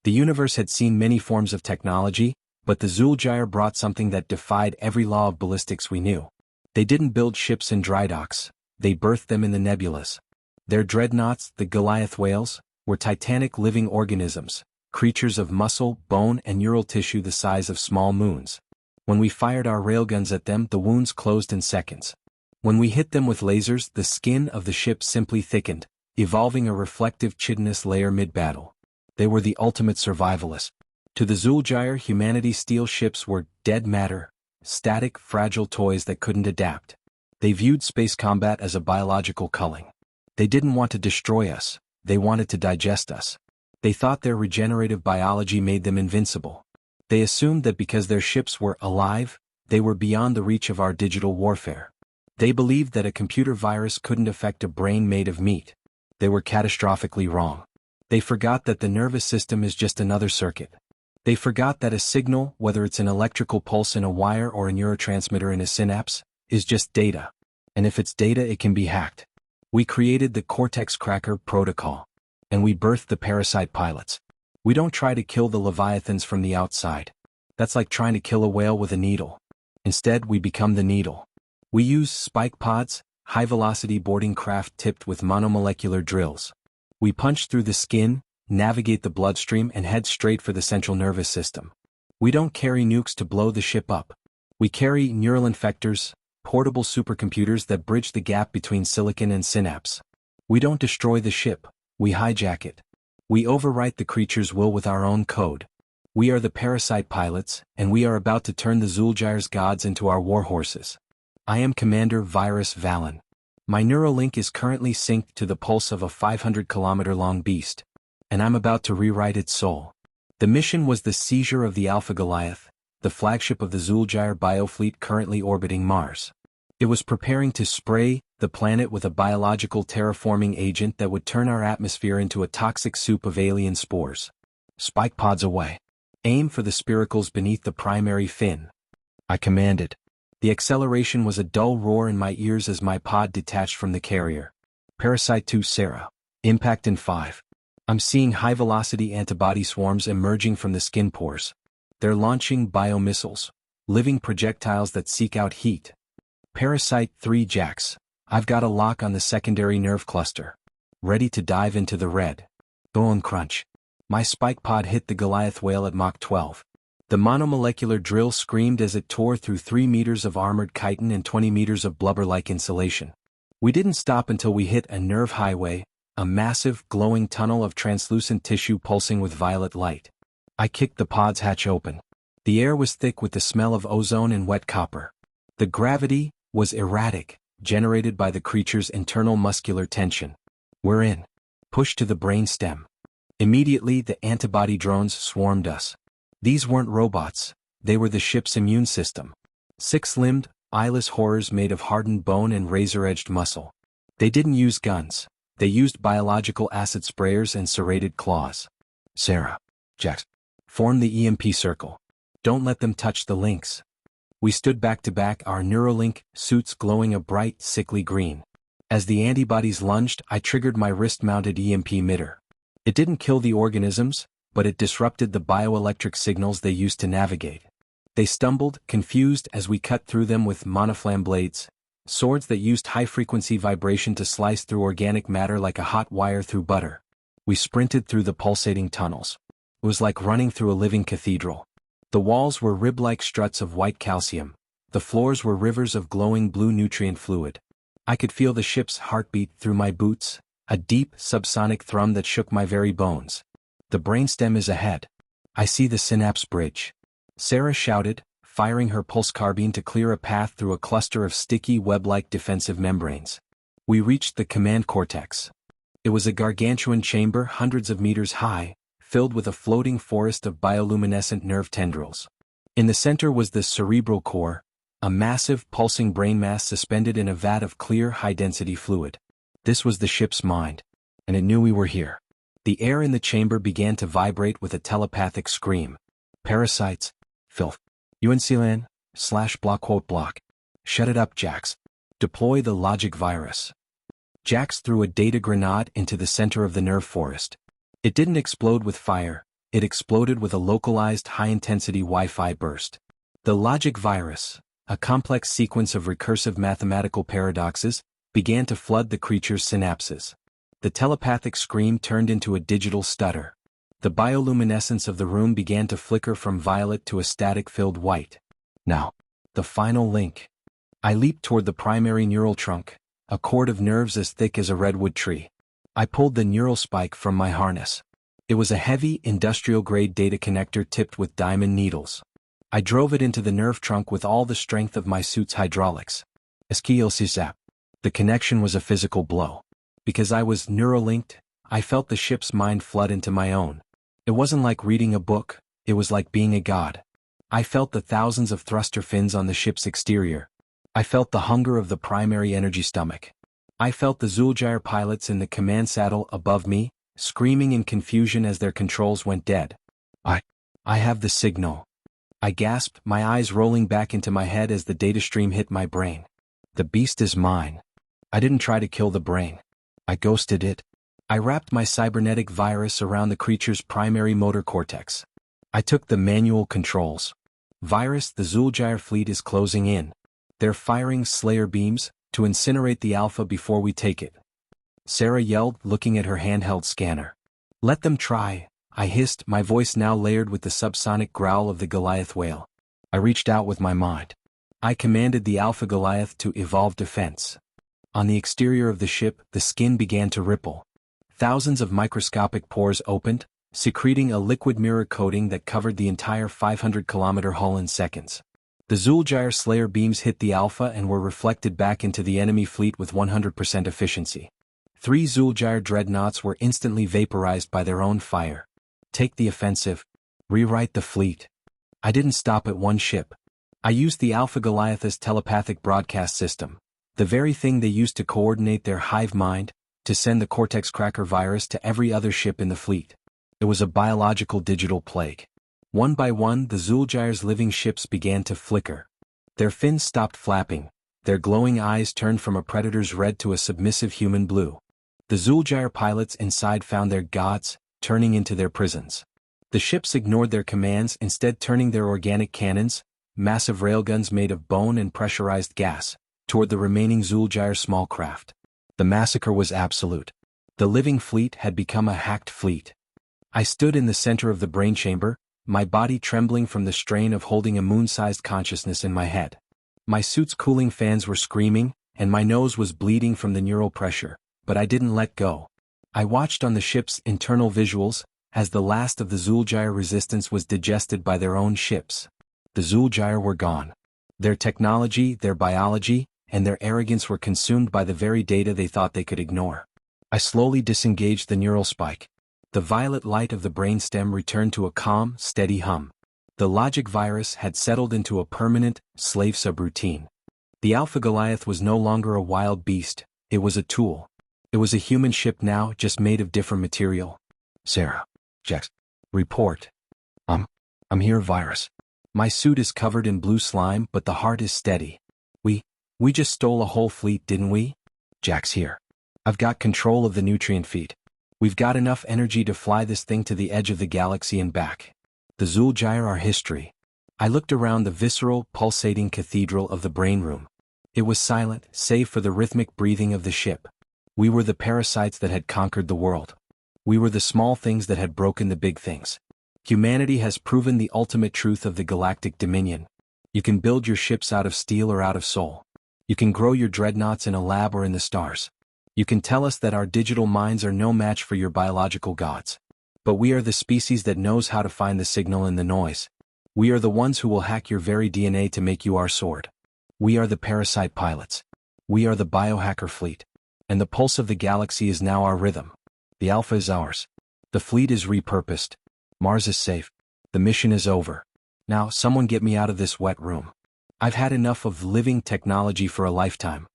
The universe had seen many forms of technology, but the Xul-Gyr brought something that defied every law of ballistics we knew. They didn't build ships in dry docks, they birthed them in the nebulas. Their dreadnoughts, the Goliath whales, were titanic living organisms, creatures of muscle, bone and neural tissue the size of small moons. When we fired our railguns at them, the wounds closed in seconds. When we hit them with lasers, the skin of the ship simply thickened, evolving a reflective chitinous layer mid-battle. They were the ultimate survivalists. To the Xul-Gyr, humanity's steel ships were dead matter, static, fragile toys that couldn't adapt. They viewed space combat as a biological culling. They didn't want to destroy us, they wanted to digest us. They thought their regenerative biology made them invincible. They assumed that because their ships were alive, they were beyond the reach of our digital warfare. They believed that a computer virus couldn't affect a brain made of meat. They were catastrophically wrong. They forgot that the nervous system is just another circuit. They forgot that a signal, whether it's an electrical pulse in a wire or a neurotransmitter in a synapse, is just data. And if it's data, it can be hacked. We created the Cortex Cracker Protocol. And we birthed the Parasite-Pilots. We don't try to kill the Leviathans from the outside. That's like trying to kill a whale with a needle. Instead, we become the needle. We use spike pods, high-velocity boarding craft tipped with monomolecular drills. We punch through the skin, navigate the bloodstream and head straight for the central nervous system. We don't carry nukes to blow the ship up. We carry neural infectors, portable supercomputers that bridge the gap between silicon and synapse. We don't destroy the ship, we hijack it. We overwrite the creature's will with our own code. We are the Parasite-Pilots, and we are about to turn the Xul-Gyr's gods into our warhorses. I am Commander Virus Valen. My Neuralink is currently synced to the pulse of a 500-kilometer-long beast, and I'm about to rewrite its soul. The mission was the seizure of the Alpha Goliath, the flagship of the Xul-Gyr biofleet currently orbiting Mars. It was preparing to spray the planet with a biological terraforming agent that would turn our atmosphere into a toxic soup of alien spores. Spike pods away. Aim for the spiracles beneath the primary fin. I commanded. The acceleration was a dull roar in my ears as my pod detached from the carrier. Parasite 2 Sarah. Impact in 5. I'm seeing high-velocity antibody swarms emerging from the skin pores. They're launching biomissiles, living projectiles that seek out heat. Parasite 3 Jax. I've got a lock on the secondary nerve cluster. Ready to dive into the red. Bone crunch. My spike pod hit the Goliath whale at Mach 12. The monomolecular drill screamed as it tore through 3 meters of armored chitin and 20 meters of blubber-like insulation. We didn't stop until we hit a nerve highway, a massive, glowing tunnel of translucent tissue pulsing with violet light. I kicked the pod's hatch open. The air was thick with the smell of ozone and wet copper. The gravity was erratic, generated by the creature's internal muscular tension. We're in. Push to the brainstem. Immediately, the antibody drones swarmed us. These weren't robots, they were the ship's immune system. 6-limbed, eyeless horrors made of hardened bone and razor-edged muscle. They didn't use guns, they used biological acid sprayers and serrated claws. Sarah. Jax. Form the EMP circle. Don't let them touch the links. We stood back to back, our Neuralink suits glowing a bright, sickly green. As the antibodies lunged, I triggered my wrist-mounted EMP emitter. It didn't kill the organisms, but it disrupted the bioelectric signals they used to navigate. They stumbled, confused, as we cut through them with monoflam blades, swords that used high-frequency vibration to slice through organic matter like a hot wire through butter. We sprinted through the pulsating tunnels. It was like running through a living cathedral. The walls were rib-like struts of white calcium. The floors were rivers of glowing blue nutrient fluid. I could feel the ship's heartbeat through my boots, a deep, subsonic thrum that shook my very bones. The brainstem is ahead. I see the synapse bridge. Sarah shouted, firing her pulse carbine to clear a path through a cluster of sticky web-like defensive membranes. We reached the command cortex. It was a gargantuan chamber hundreds of meters high, filled with a floating forest of bioluminescent nerve tendrils. In the center was the cerebral core, a massive pulsing brain mass suspended in a vat of clear high-density fluid. This was the ship's mind, and it knew we were here. The air in the chamber began to vibrate with a telepathic scream. Parasites. Filth. UNCLAN, /block. Shut it up, Jax. Deploy the logic virus. Jax threw a data grenade into the center of the nerve forest. It didn't explode with fire, It exploded with a localized high-intensity Wi-Fi burst. The logic virus, a complex sequence of recursive mathematical paradoxes, began to flood the creature's synapses. The telepathic scream turned into a digital stutter. The bioluminescence of the room began to flicker from violet to a static-filled white. Now, the final link. I leaped toward the primary neural trunk, a cord of nerves as thick as a redwood tree. I pulled the neural spike from my harness. It was a heavy, industrial-grade data connector tipped with diamond needles. I drove it into the nerve trunk with all the strength of my suit's hydraulics. Eskil-zap. The connection was a physical blow. Because I was neuralinked, I felt the ship's mind flood into my own. It wasn't like reading a book, it was like being a god. I felt the thousands of thruster fins on the ship's exterior. I felt the hunger of the primary energy stomach. I felt the Xul-Gyr pilots in the command saddle above me, screaming in confusion as their controls went dead. I have the signal. I gasped, my eyes rolling back into my head as the data stream hit my brain. The beast is mine. I didn't try to kill the brain. I ghosted it. I wrapped my cybernetic virus around the creature's primary motor cortex. I took the manual controls. Virus, the Xul-Gyr fleet is closing in. They're firing Slayer beams to incinerate the Alpha before we take it. Sarah yelled, looking at her handheld scanner. Let them try, I hissed, my voice now layered with the subsonic growl of the Goliath whale. I reached out with my mind. I commanded the Alpha Goliath to evolve defense. On the exterior of the ship, the skin began to ripple. Thousands of microscopic pores opened, secreting a liquid mirror coating that covered the entire 500-kilometer hull in seconds. The Xul-Gyr Slayer beams hit the Alpha and were reflected back into the enemy fleet with 100% efficiency. 3 Xul-Gyr dreadnoughts were instantly vaporized by their own fire. Take the offensive. Rewrite the fleet. I didn't stop at one ship. I used the Alpha Goliath's telepathic broadcast system, the very thing they used to coordinate their hive mind, to send the Cortex Cracker virus to every other ship in the fleet. It was a biological digital plague. One by one, the Xul-Gyr's living ships began to flicker. Their fins stopped flapping, their glowing eyes turned from a predator's red to a submissive human blue. The Xul-Gyr pilots inside found their gods, turning into their prisons. The ships ignored their commands, instead turning their organic cannons, massive railguns made of bone and pressurized gas, toward the remaining Xul-Gyr small craft. The massacre was absolute. The living fleet had become a hacked fleet. I stood in the center of the brain chamber, my body trembling from the strain of holding a moon-sized consciousness in my head. My suit's cooling fans were screaming, and my nose was bleeding from the neural pressure, but I didn't let go. I watched on the ship's internal visuals, as the last of the Xul-Gyr resistance was digested by their own ships. The Xul-Gyr were gone. Their technology, their biology, and their arrogance were consumed by the very data they thought they could ignore. I slowly disengaged the neural spike. The violet light of the brainstem returned to a calm, steady hum. The logic virus had settled into a permanent, slave subroutine. The Alpha Goliath was no longer a wild beast, it was a tool. It was a human ship now, just made of different material. Sarah. Jax. Report. I'm here, virus. My suit is covered in blue slime, but the heart is steady. We just stole a whole fleet, didn't we? Jax here. I've got control of the nutrient feed. We've got enough energy to fly this thing to the edge of the galaxy and back. The Xul-Gyr are history. I looked around the visceral, pulsating cathedral of the brain room. It was silent, save for the rhythmic breathing of the ship. We were the parasites that had conquered the world. We were the small things that had broken the big things. Humanity has proven the ultimate truth of the galactic dominion. You can build your ships out of steel or out of soul. You can grow your dreadnoughts in a lab or in the stars. You can tell us that our digital minds are no match for your biological gods. But we are the species that knows how to find the signal in the noise. We are the ones who will hack your very DNA to make you our sword. We are the Parasite-Pilots. We are the biohacker fleet. And the pulse of the galaxy is now our rhythm. The Alpha is ours. The fleet is repurposed. Mars is safe. The mission is over. Now, someone get me out of this wet room. I've had enough of living technology for a lifetime.